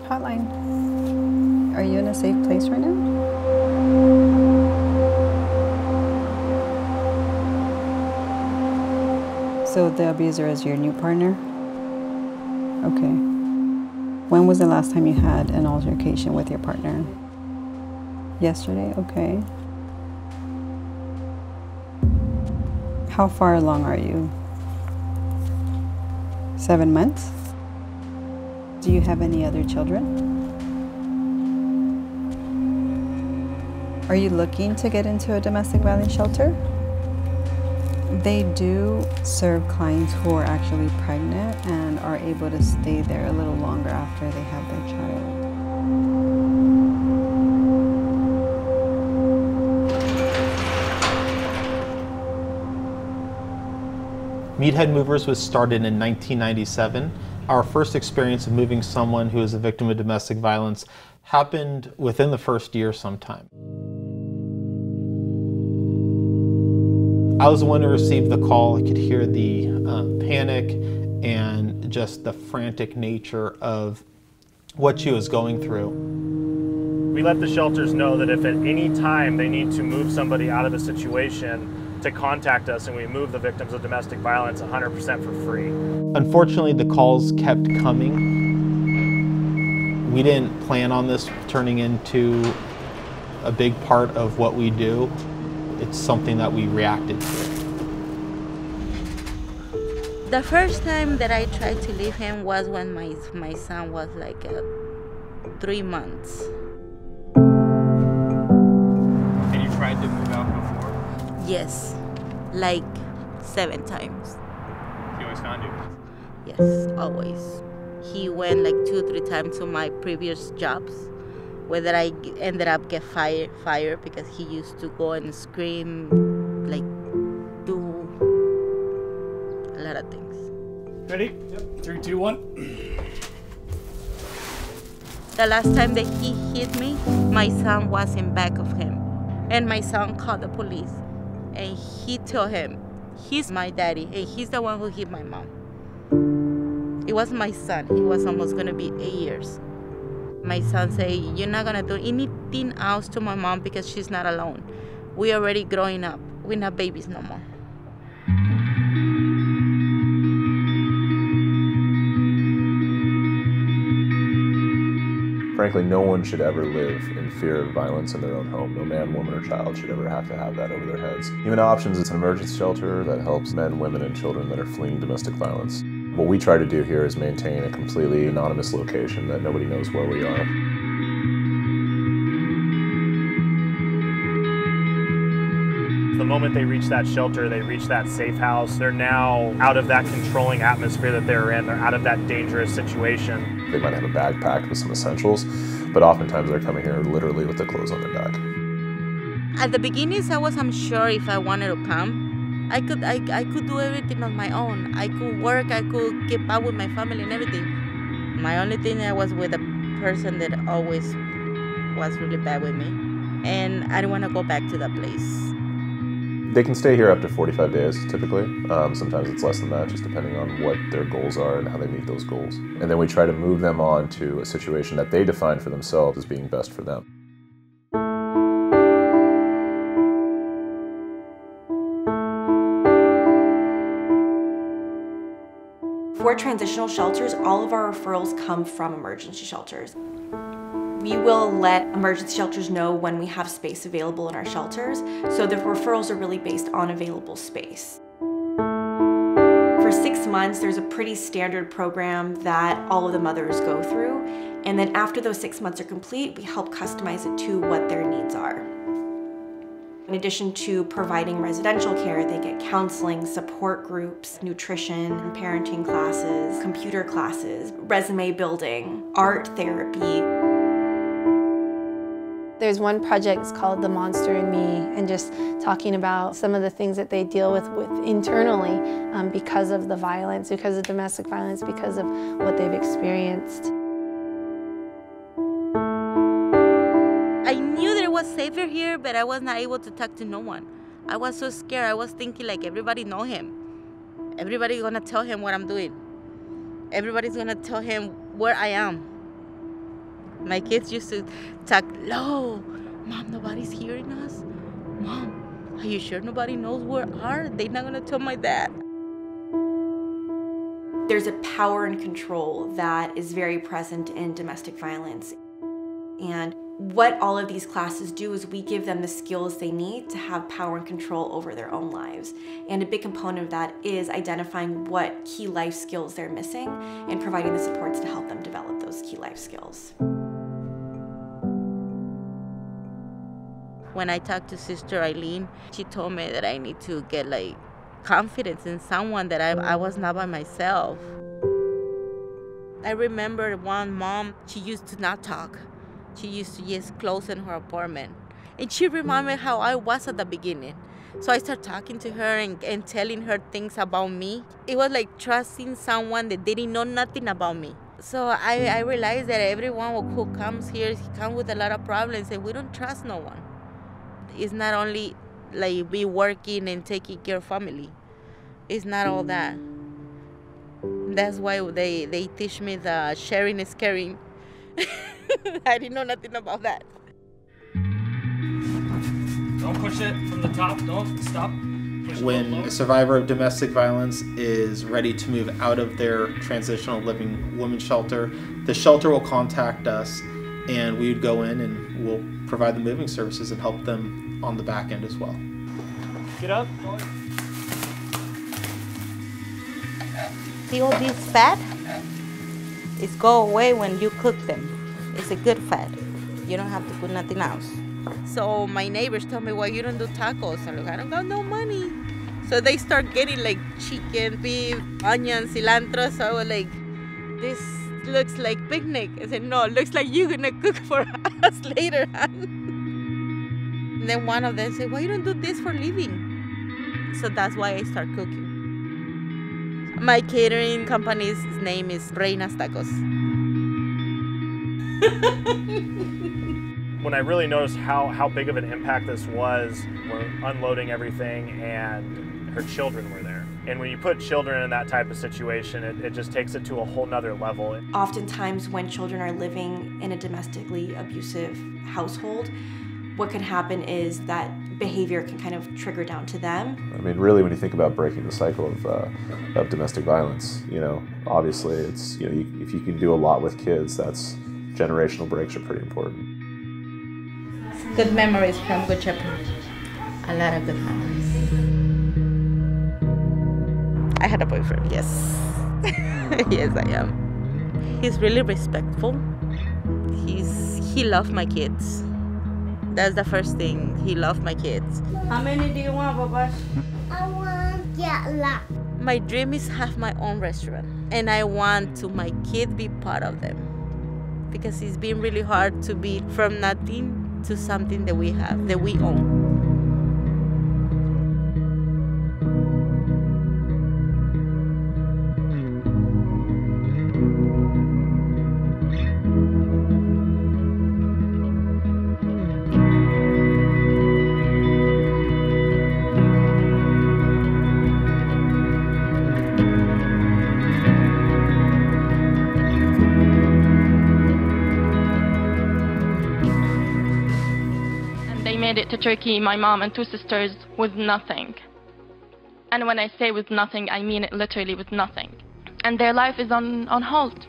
Hotline. Are you in a safe place right now? So the abuser is your new partner? Okay. When was the last time you had an altercation with your partner? Yesterday? Okay. How far along are you? 7 months? Do you have any other children? Are you looking to get into a domestic violence shelter? They do serve clients who are actually pregnant and are able to stay there a little longer after they have their child. Meathead Movers was started in 1997. Our first experience of moving someone who is a victim of domestic violence happened within the first year sometime. I was the one who received the call. I could hear the panic and just the frantic nature of what she was going through. We let the shelters know that if at any time they need to move somebody out of a situation, to contact us, and we move the victims of domestic violence 100% for free. Unfortunately, the calls kept coming. We didn't plan on this turning into a big part of what we do. It's something that we reacted to. The first time that I tried to leave him was when my son was like 3 months. And you tried to move out before? Yes, like 7 times. He always found you? Yes, always. He went like 2-3 times to my previous jobs, whether I ended up get fired because he used to go and scream, like do a lot of things. Ready? Yep. 3, 2, 1. The last time that he hit me, my son was in back of him, and my son called the police, and he told him he's my daddy and he's the one who hit my mom. It was my son. He was almost gonna be 8 years. My son say, "You're not gonna do anything else to my mom because she's not alone. We already growing up. We're not babies no more." Frankly, no one should ever live in fear of violence in their own home. No man, woman, or child should ever have to have that over their heads. Human Options is an emergency shelter that helps men, women, and children that are fleeing domestic violence. What we try to do here is maintain a completely anonymous location that nobody knows where we are. The moment they reach that shelter, they reach that safe house, they're now out of that controlling atmosphere that they're in. They're out of that dangerous situation. They might have a bag packed with some essentials, but oftentimes they're coming here literally with the clothes on their back. At the beginnings, I was unsure if I wanted to come. I could do everything on my own. I could work, I could keep up with my family and everything. My only thing, I was with a person that always was really bad with me, and I didn't want to go back to that place. They can stay here up to 45 days, typically. Sometimes it's less than that, just depending on what their goals are and how they meet those goals. And then we try to move them on to a situation that they define for themselves as being best for them. For transitional shelters, all of our referrals come from emergency shelters. We will let emergency shelters know when we have space available in our shelters, so the referrals are really based on available space. For 6 months, there's a pretty standard program that all of the mothers go through, and then after those 6 months are complete, we help customize it to what their needs are. In addition to providing residential care, they get counseling, support groups, nutrition, parenting classes, computer classes, resume building, art therapy. There's one project, it's called The Monster in Me, and just talking about some of the things that they deal with internally because of the violence, because of domestic violence, because of what they've experienced. I knew that it was safer here, but I was not able to talk to no one. I was so scared. I was thinking like everybody know him. Everybody's gonna tell him what I'm doing. Everybody's gonna tell him where I am. My kids used to talk low. Mom, nobody's hearing us. Mom, are you sure nobody knows where we are? They're not gonna tell my dad. There's a power and control that is very present in domestic violence. And what all of these classes do is we give them the skills they need to have power and control over their own lives. And a big component of that is identifying what key life skills they're missing and providing the supports to help them develop those key life skills. When I talked to Sister Eileen, she told me that I need to get confidence in someone, that I was not by myself. I remember one mom, she used to not talk. She used to just close in her apartment. And she reminded me how I was at the beginning. So I started talking to her and telling her things about me. It was like trusting someone that didn't know nothing about me. So I realized that everyone who comes here, he comes with a lot of problems, and we don't trust no one. It's not only like be working and taking care of family. It's not all that. That's why they teach me the sharing is caring. I didn't know nothing about that. Don't push it from the top. Don't stop. When a survivor of domestic violence is ready to move out of their transitional living women's shelter, the shelter will contact us, and we would go in and we'll provide the moving services and help them on the back end as well. Get up. See all this fat? It's go away when you cook them. It's a good fat. You don't have to put nothing else. So my neighbors tell me, why you don't do tacos? I'm like, I don't got no money. So they start getting chicken, beef, onions, cilantro. So I was like, this looks like picnic. I said, no, it looks like you're gonna cook for us later on. And then one of them said, why you don't do this for a living? So that's why I start cooking. My catering company's name is Reyna's Tacos. When I really noticed how big of an impact this was, we're unloading everything and her children were there. And when you put children in that type of situation, it just takes it to a whole nother level. Oftentimes when children are living in a domestically abusive household, what can happen is that behavior can kind of trigger down to them. I mean, really, when you think about breaking the cycle of domestic violence, obviously it's, if you can do a lot with kids, that's generational breaks are pretty important. Good memories from Good Chapter. A lot of good memories. I had a boyfriend, yes. Yes, I am. He's really respectful. He loved my kids. That's the first thing. He loved my kids. How many do you want, Papa? I want to get a lot. My dream is have my own restaurant, and I want to my kid be part of them, because it's been really hard to be from nothing to something that we have, that we own. Made it to Turkey, my mom and two sisters, with nothing. And when I say with nothing, I mean it literally with nothing. And their life is on hold.